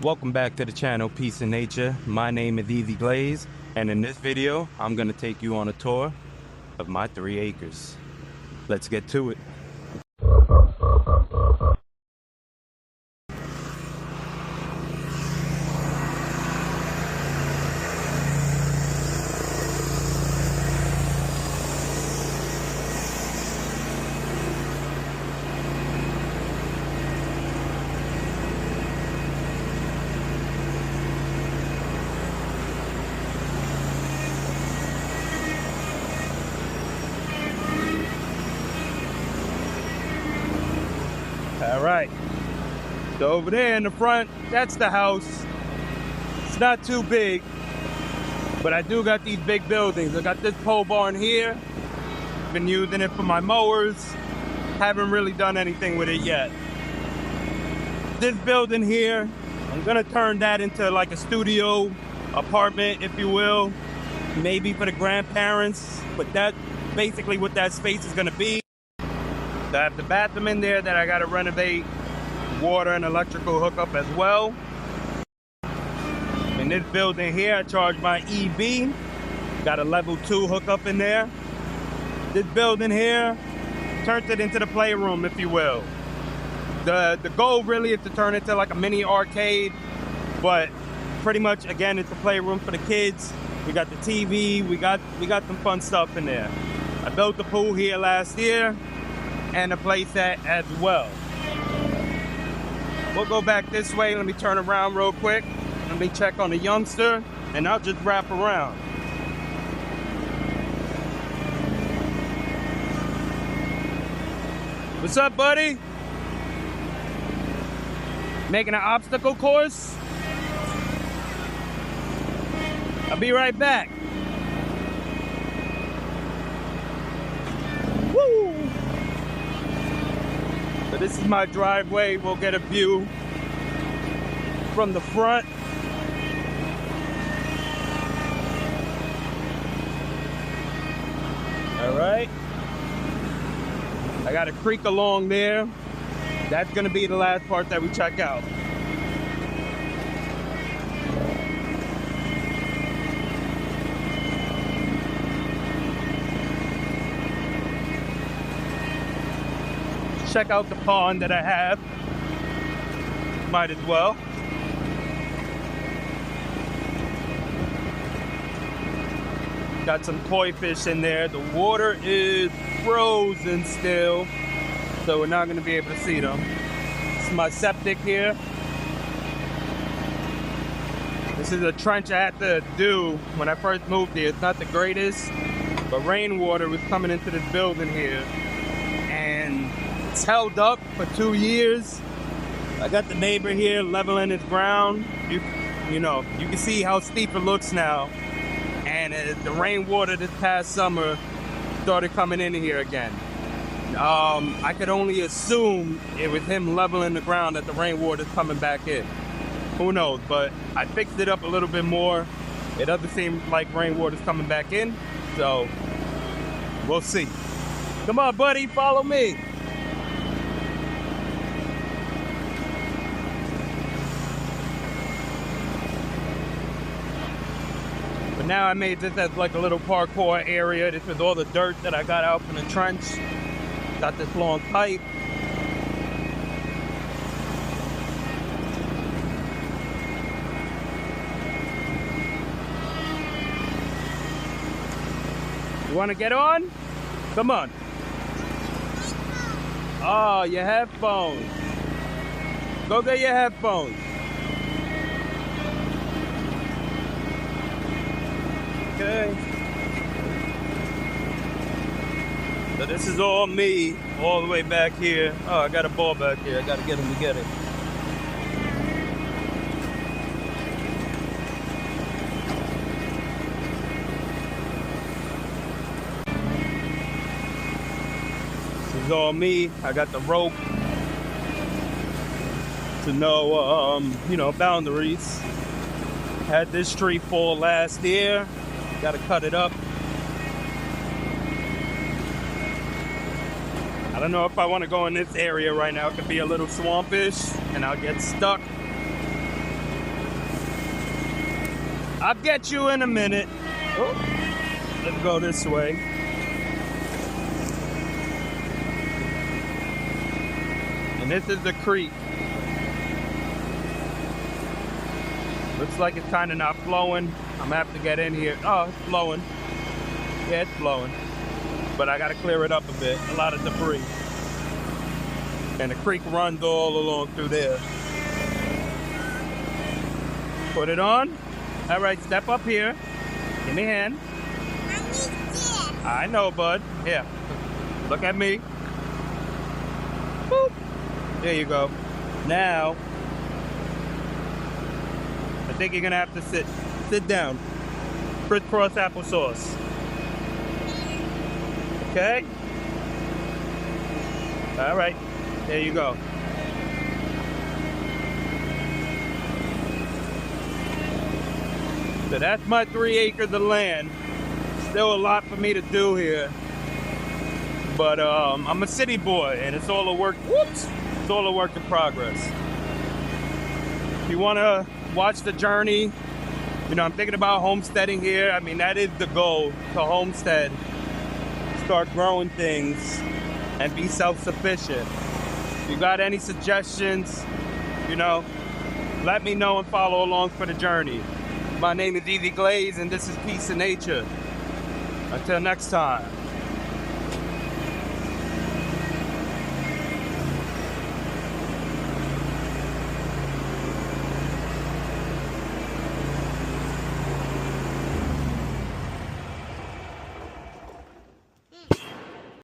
Welcome back to the channel Peace in Nature. My name is Easy Glaze, and in this video I'm going to take you on a tour of my 3 acres. Let's get to it. All right, so over there in the front, that's the house. It's not too big, but I do got these big buildings. I got this pole barn here. Been using it for my mowers. Haven't really done anything with it yet. This building here, I'm gonna turn that into like a studio apartment, if you will. Maybe for the grandparents, but that's basically what that space is gonna be. I have the bathroom in there that I gotta renovate, water and electrical hookup as well. In this building here, I charge my EV. Got a level 2 hookup in there. This building here, turned it into the playroom, if you will. The goal really is to turn it into like a mini arcade, but pretty much, again, it's a playroom for the kids. We got the TV, we got some fun stuff in there. I built the pool here last year, and a playset as well. We'll go back this way. Let me turn around real quick. Let me check on the youngster, and I'll just wrap around. What's up, buddy? Making an obstacle course? I'll be right back. Woo! So this is my driveway. We'll get a view from the front. All right. I got a creek along there. That's gonna be the last part that we check out. Check out the pond that I have. Might as well. Got some koi fish in there. The water is frozen still, so we're not going to be able to see them. This is my septic here. This is a trench I had to do when I first moved here. It's not the greatest, but rainwater was coming into this building here, and it's held up for 2 years. I got the neighbor here leveling his ground. You know, you can see how steep it looks now. And the rainwater this past summer started coming in here again. I could only assume it was him leveling the ground that the rainwater is coming back in. Who knows? But I fixed it up a little bit more. It doesn't seem like rainwater is coming back in. So we'll see. Come on, buddy, follow me. But now I made this as like a little parkour area. This is all the dirt that I got out from the trench. Got this long pipe. You want to get on? Come on. Oh, your headphones. Go get your headphones. Okay. So this is all me, all the way back here. Oh, I got a ball back here. I got to get him to get it. This is all me. I got the rope to know, boundaries. Had this tree fall last year. Got to cut it up. I don't know if I want to go in this area right now. It could be a little swampish and I'll get stuck. I'll get you in a minute. Oh, let's go this way. And this is the creek. Looks like it's kind of not flowing. I'm gonna have to get in here. Oh, it's flowing. Yeah, it's flowing. But I gotta clear it up a bit. A lot of debris. And the creek runs all along through there. Put it on. All right, step up here. Give me a hand. I know, bud. Here. Look at me. Boop. There you go. Now, I think you're gonna have to sit down. Crisscross applesauce. Okay? All right, there you go. So that's my 3 acres of land. Still a lot for me to do here. But I'm a city boy and it's all a work, it's all a work in progress. If you wanna watch the journey, you know, I'm thinking about homesteading here. I mean, that is the goal, to homestead. Start growing things and be self-sufficient. If you got any suggestions, you know, let me know and follow along for the journey. My name is Easy Glaze and this is Peace in Nature. Until next time.